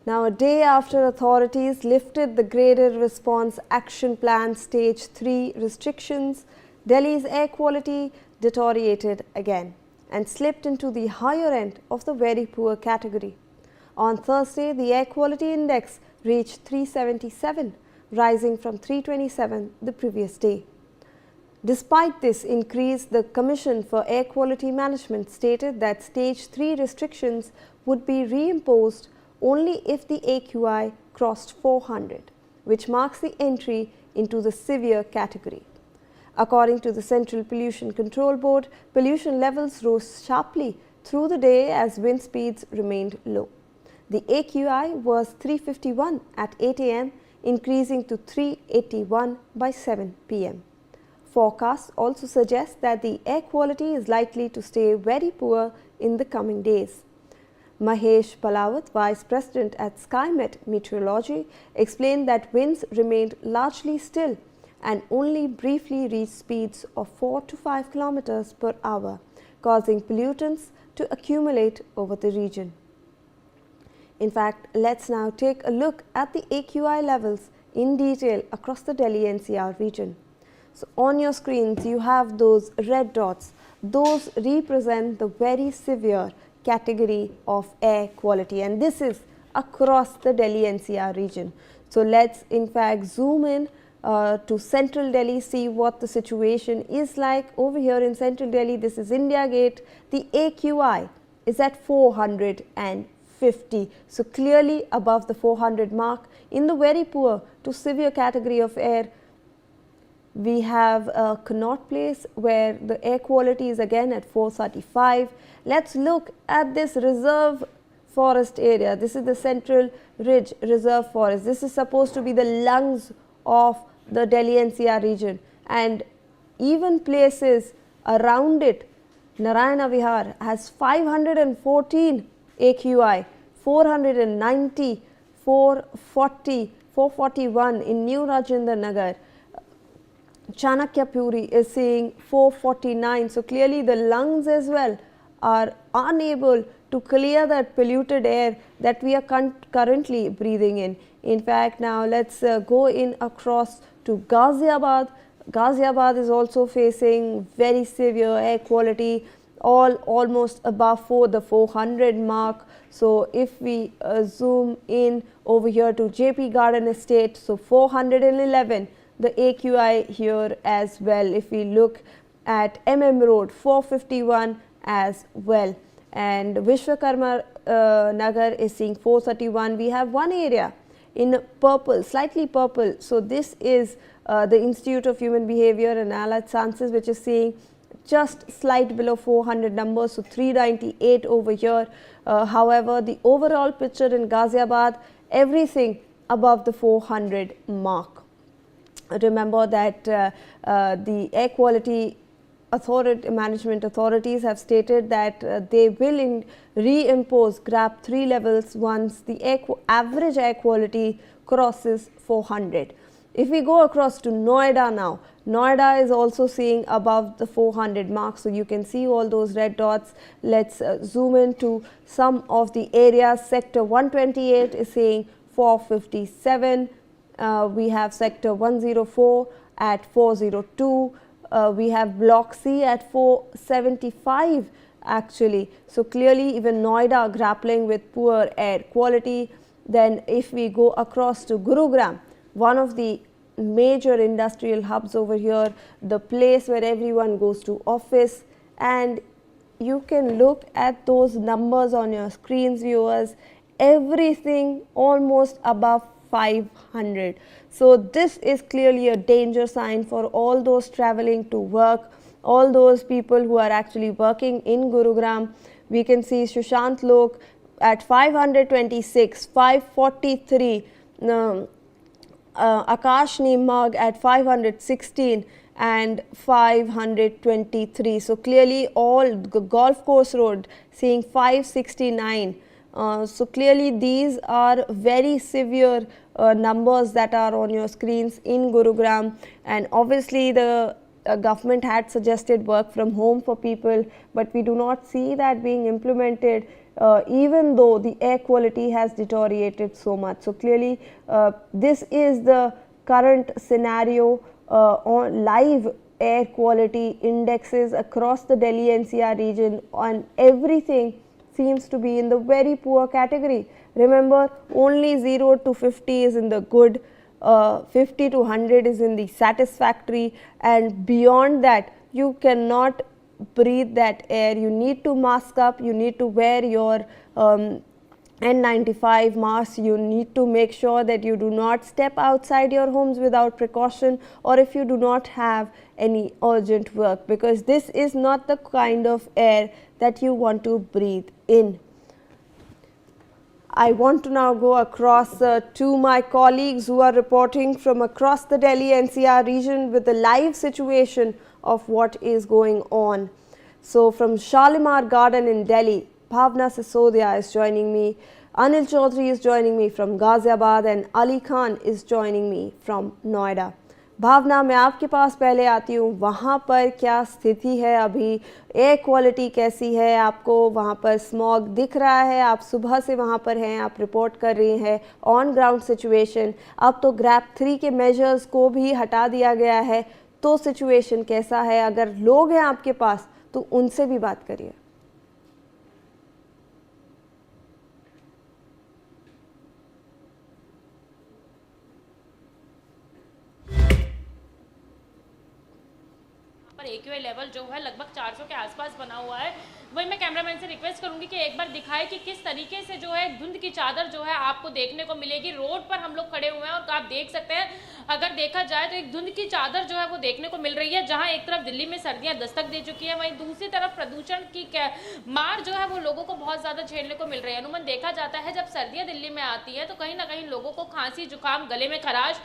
Now, a day after authorities lifted the Graded Response Action Plan Stage 3 restrictions, Delhi's air quality deteriorated again and slipped into the higher end of the very poor category. On Thursday, the air quality index reached 377, rising from 327 the previous day. Despite this increase, the Commission for Air Quality Management stated that Stage 3 restrictions would be reimposed only if the AQI crossed 400, which marks the entry into the severe category. According to the Central Pollution Control Board, pollution levels rose sharply through the day as wind speeds remained low. The AQI was 351 at 8 am, increasing to 381 by 7 pm. Forecasts also suggest that the air quality is likely to stay very poor in the coming days. Mahesh Palawat, Vice President at SkyMet Meteorology, explained that winds remained largely still and only briefly reached speeds of 4 to 5 kilometers per hour, causing pollutants to accumulate over the region. In fact, let's now take a look at the AQI levels in detail across the Delhi NCR region. So, on your screens, you have those red dots. Those represent the very severe category of air quality, and this is across the Delhi NCR region. So, let's in fact zoom in to central Delhi, see what the situation is like. Over here in central Delhi, this is India Gate. The AQI is at 450. So, clearly above the 400 mark. In the very poor to severe category of air, we have Connaught Place, where the air quality is again at 435. Let's look at this reserve forest area. This is the Central Ridge Reserve Forest. This is supposed to be the lungs of the Delhi NCR region, and even places around it. Narayana Vihar has 514 AQI, 490, 440, 441 in New Rajendra Nagar. Chanakya Puri is seeing 449. So, clearly the lungs as well are unable to clear that polluted air that we are currently breathing in. In fact, now let's go in across to Ghaziabad. Ghaziabad is also facing very severe air quality, almost above the 400 mark. So, if we zoom in over here to JP Garden Estate, so 411. The AQI here as well. If we look at MM Road, 451 as well, and Vishwakarma Nagar is seeing 431. We have one area in purple, slightly purple. So, this is the Institute of Human Behavior and Allied Sciences, which is seeing just slight below 400 numbers, so 398 over here. However, the overall picture in Ghaziabad, everything above the 400 mark. Remember that the air quality management authorities have stated that they will reimpose GRAP 3 levels once the average air quality crosses 400. If we go across to Noida now, Noida is also seeing above the 400 mark. So, you can see all those red dots. Let's zoom into some of the areas. Sector 128 is saying 457. We have sector 104 at 402. We have block C at 475 actually. So, clearly even Noida grappling with poor air quality. Then if we go across to Gurugram, one of the major industrial hubs over here, the place where everyone goes to office, and you can look at those numbers on your screens, viewers, everything almost above 500. So, this is clearly a danger sign for all those traveling to work, all those people who are actually working in Gurugram. We can see Sushant Lok at 526, 543, Akash Nimag at 516 and 523. So, clearly all Golf Course Road seeing 569. So, clearly these are very severe numbers that are on your screens in Gurugram, and obviously the government had suggested work from home for people, but we do not see that being implemented even though the air quality has deteriorated so much. So clearly this is the current scenario on live air quality indexes across the Delhi NCR region, and everything seems to be in the very poor category. Remember, only 0 to 50 is in the good, 50 to 100 is in the satisfactory, and beyond that you cannot breathe that air. You need to mask up, you need to wear your N95 masks, you need to make sure that you do not step outside your homes without precaution, or if you do not have any urgent work, because this is not the kind of air that you want to breathe in. I want to now go across to my colleagues who are reporting from across the Delhi NCR region with the live situation of what is going on. So from Shalimar Garden in Delhi, Bhavna Sisodia is joining me, Anil Chaudhary is joining me from Ghaziabad, and Ali Khan is joining me from Noida. भावना, मैं आपके पास पहले आती हूँ, वहाँ पर क्या स्थिति है अभी, एयर क्वालिटी कैसी है, आपको वहाँ पर स्मॉग दिख रहा है, आप सुबह से वहाँ पर हैं, आप रिपोर्ट कर रही हैं ऑन ग्राउंड सिचुएशन। अब तो ग्रैप 3 के मेजर्स को भी हटा दिया गया है, तो सिचुएशन कैसा है? अगर लोग हैं आपके पास तो उनसे भी बात करिए। AQI लेवल जो है लगभग 400 के आसपास बना हुआ है। वही मैं कैमरामैन से रिक्वेस्ट करूंगी कि एक बार दिखाए कि किस तरीके से जो है धुंध की चादर जो है आपको देखने को मिलेगी। रोड पर हम लोग खड़े हुए हैं और आप देख सकते हैं, अगर देखा जाए तो एक धुंध की चादर जो है वो देखने को मिल रही है, जहां एक तरफ दिल्ली में सर्दियां दस्तक दे चुकी है, वहीं दूसरी तरफ प्रदूषण की मार जो है वो लोगों को बहुत ज्यादा झेलने को मिल रही है। अनुमान देखा जाता है जब सर्दियां दिल्ली में आती है तो कहीं ना कहीं लोगों को खांसी, जुकाम, गले में खराश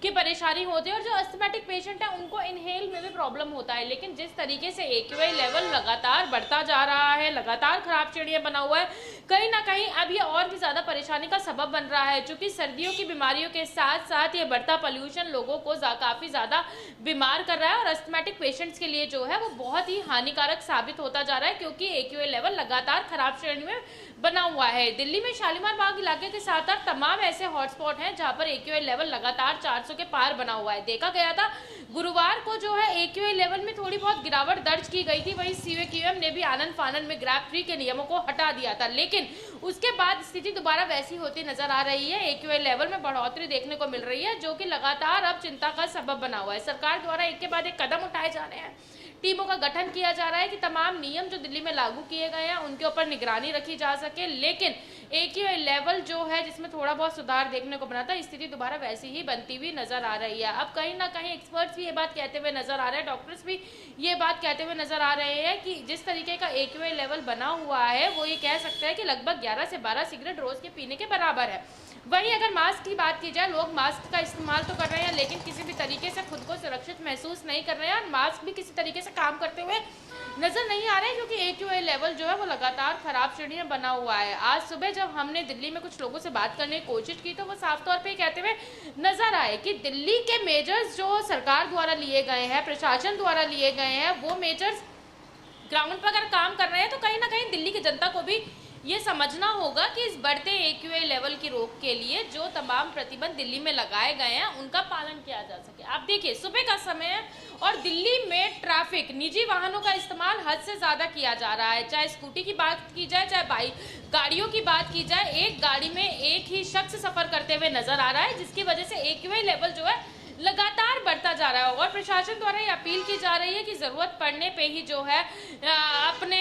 की परेशानी होती है, और जो अस्थमैटिक पेशेंट है उनको इनहेल में भी प्रॉब्लम होता है। लेकिन जिस तरीके से AQI लेवल लगातार बढ़ता जा रहा है, लगातार खराब श्रेणियां बना हुआ है, कहीं ना कहीं अब ये और भी ज्यादा परेशानी का सबब बन रहा है। क्योंकि सर्दियों की बीमारियों के साथ साथ ये बढ़ता पोल्यूशन लोगों को काफी ज्यादा बीमार कर रहा है, और अस्थमैटिक पेशेंट्स के लिए जो है वो बहुत ही हानिकारक साबित होता जा रहा है, क्योंकि AQI लेवल लगातार खराब श्रेणी में बना हुआ है। दिल्ली में शालीमार बाग इलाके के साथ साथ तमाम ऐसे हॉटस्पॉट हैं जहां पर AQI लेवल लगातार 400 के पार बना हुआ है। देखा गया था गुरुवार को जो है AQI लेवल में थोड़ी बहुत गिरावट दर्ज की गई थी, वहीं CAQM ने भी आनंद फानन में ग्रैप 3 के नियमों को हटा दिया था, लेकिन उसके बाद स्थिति दोबारा वैसी होती नजर आ रही है। AQI लेवल में बढ़ोतरी देखने को मिल रही है, जो कि लगातार अब चिंता का सबब बना हुआ है। सरकार द्वारा एक के बाद एक कदम उठाए जा रहे हैं, टीमों का गठन किया जा रहा है कि तमाम नियम जो दिल्ली में लागू किए गए हैं उनके ऊपर निगरानी रखी जा सके, लेकिन AQI लेवल जो है जिसमें थोड़ा बहुत सुधार देखने को बना था, स्थिति दोबारा वैसी ही बनती हुई नजर आ रही है। अब कहीं ना कहीं एक्सपर्ट्स भी ये बात कहते हुए नजर आ रहे हैं, डॉक्टर्स भी ये बात कहते हुए नजर आ रहे हैं कि जिस तरीके का AQI लेवल बना हुआ है वो ये कह सकते हैं कि लगभग 11 से 12 सिगरेट रोज के पीने के बराबर है। वहीं अगर मास्क की बात की जाए, लोग मास्क का इस्तेमाल तो कर रहे हैं, लेकिन किसी भी तरीके से खुद को सुरक्षित महसूस नहीं कर रहे हैं, और मास्क भी किसी तरीके से काम करते हुए नजर नहीं आ रहे हैं, क्योंकि AQI लेवल जो है वो लगातार खराब श्रेणी में बना हुआ है। आज सुबह जब हमने दिल्ली में कुछ लोगों से बात करने की कोशिश की तो वो साफ तौर पे कहते हुए नजर आए कि दिल्ली के मेजर्स जो सरकार द्वारा लिए गए हैं, प्रशासन द्वारा लिए गए हैं, वो मेजर्स ग्राउंड पर अगर काम कर रहे हैं तो कहीं ना कहीं दिल्ली की जनता को भी ये समझना होगा कि इस बढ़ते AQI लेवल की रोक के लिए जो तमाम प्रतिबंध दिल्ली में लगाए गए हैं उनका पालन किया जा सके। आप देखिए सुबह का समय है और दिल्ली में ट्रैफिक, निजी वाहनों का इस्तेमाल हद से ज़्यादा किया जा रहा है। चाहे स्कूटी की बात की जाए, चाहे बाइक गाड़ियों की बात की जाए, एक गाड़ी में एक ही शख्स सफ़र करते हुए नजर आ रहा है, जिसकी वजह से AQI लेवल जो है लगातार बढ़ता जा रहा है। और प्रशासन द्वारा ये अपील की जा रही है कि ज़रूरत पड़ने पे ही जो है अपने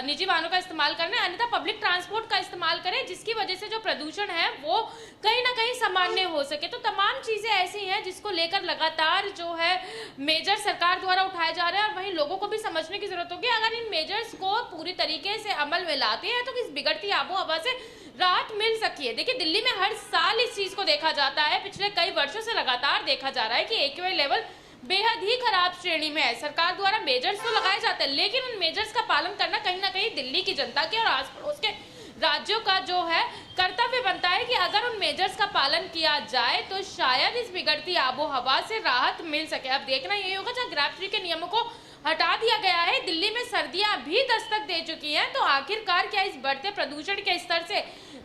निजी वाहनों का इस्तेमाल करना है, अन्यथा पब्लिक ट्रांसपोर्ट का इस्तेमाल करें, जिसकी वजह से जो प्रदूषण है वो कहीं ना कहीं सामान्य हो सके। तो तमाम चीज़ें ऐसी हैं जिसको लेकर लगातार जो है मेजर सरकार द्वारा उठाए जा रहे हैं, और वहीं लोगों को भी समझने की जरूरत होगी अगर इन मेजर्स को पूरी तरीके से अमल में लाते हैं तो इस बिगड़ती आबो हवा से राहत मिल सकती है। देखिए दिल्ली में हर साल इस चीज को देखा जाता है, पिछले कई वर्षों से लगातार देखा जा रहा है कि AQI लेवल बेहद ही खराब श्रेणी में है। सरकार द्वारा मेजर्स तो लगाए जाते हैं, लेकिन उन मेजर्स का पालन करना कहीं ना कहीं दिल्ली की जनता के और आस पड़ोस के राज्यों का जो है कर्तव्य बनता है कि अगर उन मेजर्स का पालन किया जाए तो शायद इस बिगड़ती आबो हवा से राहत मिल सके। अब देखना यही होगा जब ग्रैप 3 के नियमों को हटा दिया गया है। दिल्ली में सर्दियां भी दस्तक दे चुकी हैं, तो आखिरकार क्या इस बढ़ते प्रदूषण के स्तर से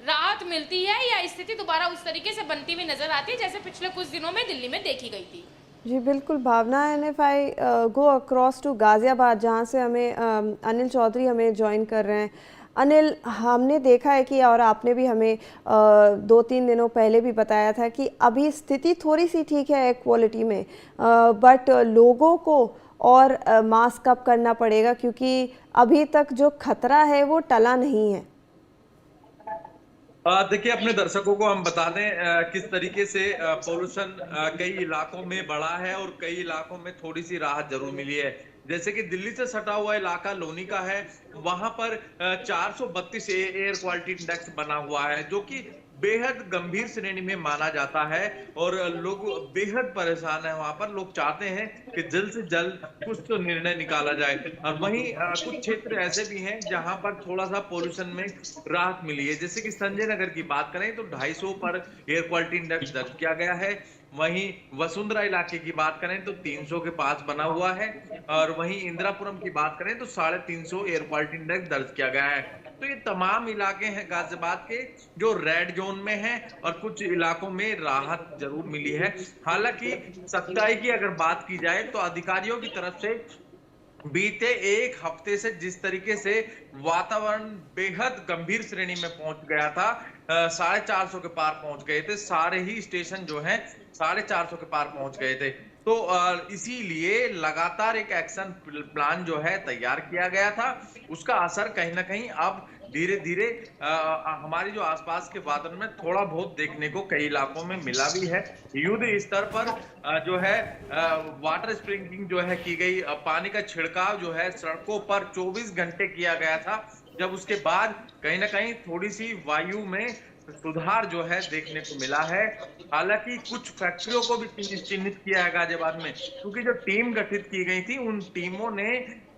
राहत मिलती है या स्थिति दोबारा उस तरीके से बनती हुई नजर आती है जैसे पिछले कुछ दिनों में दिल्ली में देखी गई थी? जी बिल्कुल Bhavna, and if I go across to Ghaziabad, जहाँ से हमें अनिल चौधरी हमें ज्वाइन कर रहे हैं। अनिल, हमने देखा है कि, और आपने भी हमें 2-3 दिनों पहले भी बताया था कि अभी स्थिति थोड़ी सी ठीक है एयर क्वालिटी में, बट लोगों को और मास्क अप करना पड़ेगा क्योंकि अभी तक जो खतरा है वो टला नहीं है। देखिए, अपने दर्शकों को हम बता दें किस तरीके से पोल्यूशन कई इलाकों में बढ़ा है और कई इलाकों में थोड़ी सी राहत जरूर मिली है। जैसे कि दिल्ली से सटा हुआ इलाका लोनी का है, वहां पर 432 एयर क्वालिटी इंडेक्स बना हुआ है, जो कि बेहद गंभीर श्रेणी में माना जाता है और लोग बेहद परेशान है। वहां पर लोग चाहते हैं कि जल्द से जल्द कुछ तो निर्णय निकाला जाए। और वहीं कुछ क्षेत्र ऐसे भी हैं जहां पर थोड़ा सा पोल्यूशन में राहत मिली है। जैसे कि संजय नगर की बात करें तो 250 पर एयर क्वालिटी इंडेक्स दर्ज किया गया है। वहीं वसुंधरा इलाके की बात करें तो 300 के पास बना हुआ है। और वहीं इंदिरापुरम की बात करें तो 350 एयर क्वालिटी इंडेक्स दर्ज किया गया है। तो ये तमाम इलाके हैं गाजियाबाद के जो रेड जोन में हैं और कुछ इलाकों में राहत जरूर मिली है। हालांकि सच्चाई की अगर बात की जाए तो अधिकारियों की तरफ से बीते एक हफ्ते से जिस तरीके से वातावरण बेहद गंभीर श्रेणी में पहुंच गया था, 450 के पार पहुंच गए थे, सारे ही स्टेशन जो हैं 450 के पार पहुंच गए थे। तो इसीलिए लगातार एक एक्शन प्लान जो है तैयार किया गया था। उसका असर कहीं ना कहीं अब धीरे धीरे हमारी जो आसपास के वातावरण में थोड़ा बहुत देखने को कई इलाकों में मिला भी है। युद्ध स्तर पर जो है वाटर स्प्रिंकलिंग जो है की गई, पानी का छिड़काव जो है सड़कों पर 24 घंटे किया गया था। जब उसके बाद कहीं ना कहीं थोड़ी सी वायु में सुधार जो है देखने को मिला है। हालांकि कुछ फैक्ट्रियों को भी चिन्हित किया है गाजियाबाद में, क्योंकि जो टीम गठित की गई थी उन टीमों ने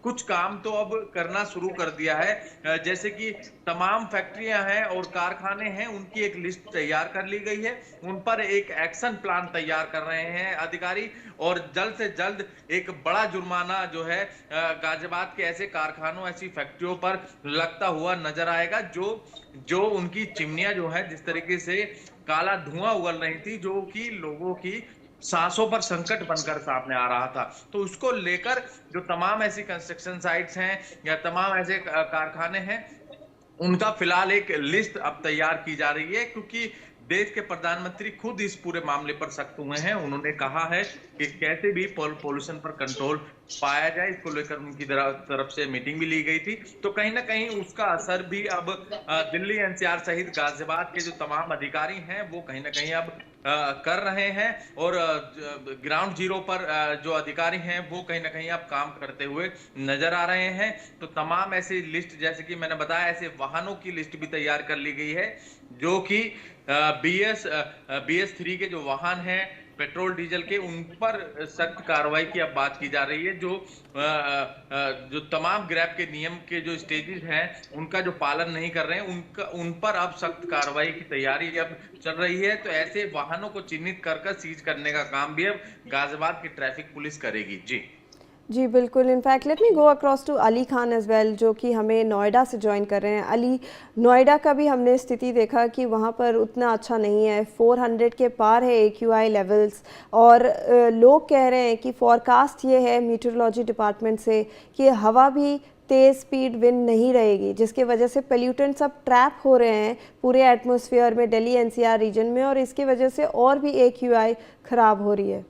कुछ काम तो अब करना शुरू कर दिया है। जैसे कि तमाम फैक्ट्रियां हैं और कारखाने हैं, उनकी एक लिस्ट तैयार कर ली गई है। उन पर एक एक्शन प्लान तैयार कर रहे हैं अधिकारी और जल्द से जल्द एक बड़ा जुर्माना जो है गाजियाबाद के ऐसे कारखानों, ऐसी फैक्ट्रियों पर लगता हुआ नजर आएगा जो उनकी चिमनियां जो है जिस तरीके से काला धुआं उगल रही थी, जो कि लोगों की सांसों पर संकट बनकर सामने आ रहा था। तो उसको लेकर जो तमाम ऐसी कंस्ट्रक्शन साइट्स हैं या तमाम ऐसे कारखाने हैं, उनका फिलहाल एक लिस्ट अब तैयार की जा रही है, क्योंकि देश के प्रधानमंत्री खुद इस पूरे मामले पर सख्त हुए हैं। उन्होंने कहा है कि कैसे भी पोल्यूशन पर कंट्रोल पाया जाए, इसको लेकर उनकी तरफ से मीटिंग भी ली गई थी। तो कहीं ना कहीं उसका असर भी अब दिल्ली एनसीआर सहित गाजियाबाद के जो तमाम अधिकारी हैं वो कहीं ना कहीं अब कर रहे हैं और ग्राउंड जीरो पर जो अधिकारी हैं वो कहीं ना कहीं अब काम करते हुए नजर आ रहे हैं। तो तमाम ऐसी लिस्ट, जैसे कि मैंने बताया, ऐसे वाहनों की लिस्ट भी तैयार कर ली गई है, जो कि BS3 के जो वाहन हैं पेट्रोल डीजल के, उन पर सख्त कार्रवाई की अब बात की जा रही है। जो तमाम ग्रैब के नियम के जो स्टेजेस हैं उनका जो पालन नहीं कर रहे हैं उन पर अब सख्त कार्रवाई की तैयारी अब चल रही है। तो ऐसे वाहनों को चिन्हित कर सीज करने का काम भी अब गाजियाबाद की ट्रैफिक पुलिस करेगी। जी बिल्कुल। In fact let me go across to Ali Khan as well, जो कि हमें नोएडा से ज्वाइन कर रहे हैं। अली, नोएडा का भी हमने स्थिति देखा कि वहाँ पर उतना अच्छा नहीं है, 400 के पार है AQI लेवल्स, और लोग कह रहे हैं कि फॉरकास्ट ये है मीटरोलॉजी डिपार्टमेंट से कि हवा भी तेज़ स्पीड विंड नहीं रहेगी, जिसकी वजह से पोल्यूटेंट सब ट्रैप हो रहे हैं पूरे एटमॉस्फेयर में, दिल्ली NCR रीजन में, और इसकी वजह से और भी AQI ख़राब हो रही है।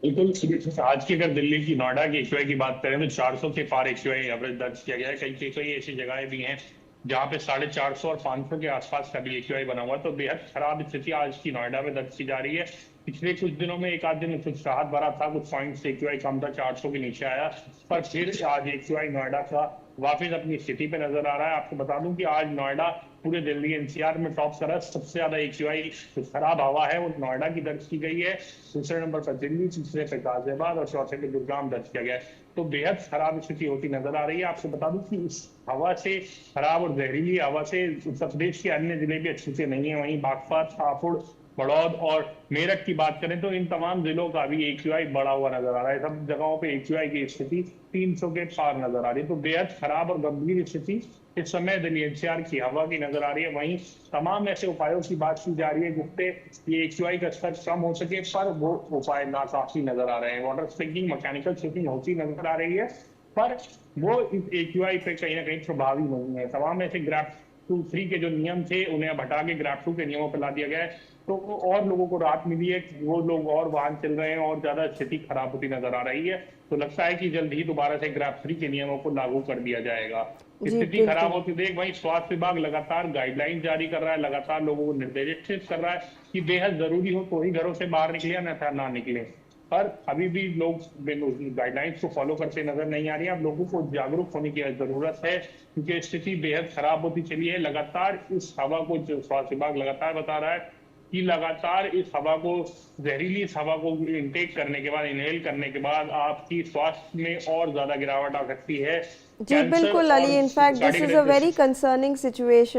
बिल्कुल। आज की अगर दिल्ली की, नोएडा की AQI की बात करें तो 400 के पार AQI एवरेज दर्ज किया गया है। कई ऐसी जगहें भी हैं जहाँ पे 450 और 500 के आसपास का भी AQI बना हुआ। तो बेहद खराब स्थिति आज की नोएडा में दर्ज की जा रही है। पिछले कुछ दिनों में एक आध दिन कुछ राहत भरा था, कुछ पॉइंट्स AQI कम था, 400 के नीचे आया, पर फिर आज AQI नोएडा का वापस अपनी स्थिति पे नजर आ रहा है। आपको बता दूं कि आज नोएडा पूरे दिल्ली NCR में टॉप कर रहा है। सबसे ज्यादा AQI खराब हवा है वो नोएडा की दर्ज की गई है। दूसरे नंबर पर दिल्ली, तीसरे पे गाजियाबाद और चौथे पे गुरुग्राम दर्ज किया गया है। तो बेहद खराब स्थिति होती नजर आ रही है। आपको बता दूं कि इस हवा से, खराब और जहरीली हवा से उत्तर प्रदेश के अन्य जिले भी अच्छे से नहीं है। वहीं बागपत, हापुड़, बड़ौद और मेरठ की बात करें तो इन तमाम जिलों का भी AQI बढ़ा हुआ नजर आ रहा है। सब जगहों पे AQI की स्थिति 300 के पार नजर आ रही है। तो बेहद खराब और गंभीर स्थिति इस समय दिल्ली NCR की हवा की नजर आ रही है। वहीं तमाम ऐसे उपायों की बात की जा रही है जिससे ये AQI का स्तर कम हो सके, पर वो उपाय नाकाफी नजर आ रहे हैं। वाटर स्प्रिंकलिंग, मैकेनिकल स्प्रिंकलिंग होती नजर आ रही है, पर वो इस AQI पे कहीं ना कहीं प्रभावी नहीं है। तमाम ऐसे ग्राफ 2-3 के जो नियम थे उन्हें अब हटा के ग्राफ 2 के नियमों पर ला दिया गया है, तो और लोगों को राहत मिली है। वो लोग और वाहन चल रहे हैं और ज्यादा स्थिति खराब होती नजर आ रही है। तो लगता है कि जल्द ही दोबारा से ग्राफ 3 के नियमों को लागू कर दिया जाएगा। जी, स्थिति खराब बिल्कुल। होती देख वहीं स्वास्थ्य विभाग लगातार गाइडलाइन जारी कर रहा है, लगातार लोगों को निर्देशित कर रहा है कि बेहद जरूरी हो तो ही घरों से बाहर निकले, अन्यथा ना निकले। पर अभी भी लोग गाइडलाइंस को फॉलो करते नजर नहीं आ रही है। अब लोगों को जागरूक होने की जरूरत है क्योंकि स्थिति बेहद खराब होती चली है। लगातार इस हवा को, जो स्वास्थ्य विभाग लगातार बता रहा है कि लगातार इस हवा को, जहरीली इस हवा को इनटेक करने के बाद, इनहेल करने के बाद आपकी स्वास्थ्य में और ज्यादा गिरावट आ सकती है। जी बिल्कुल Ali, in fact this is a very concerning situation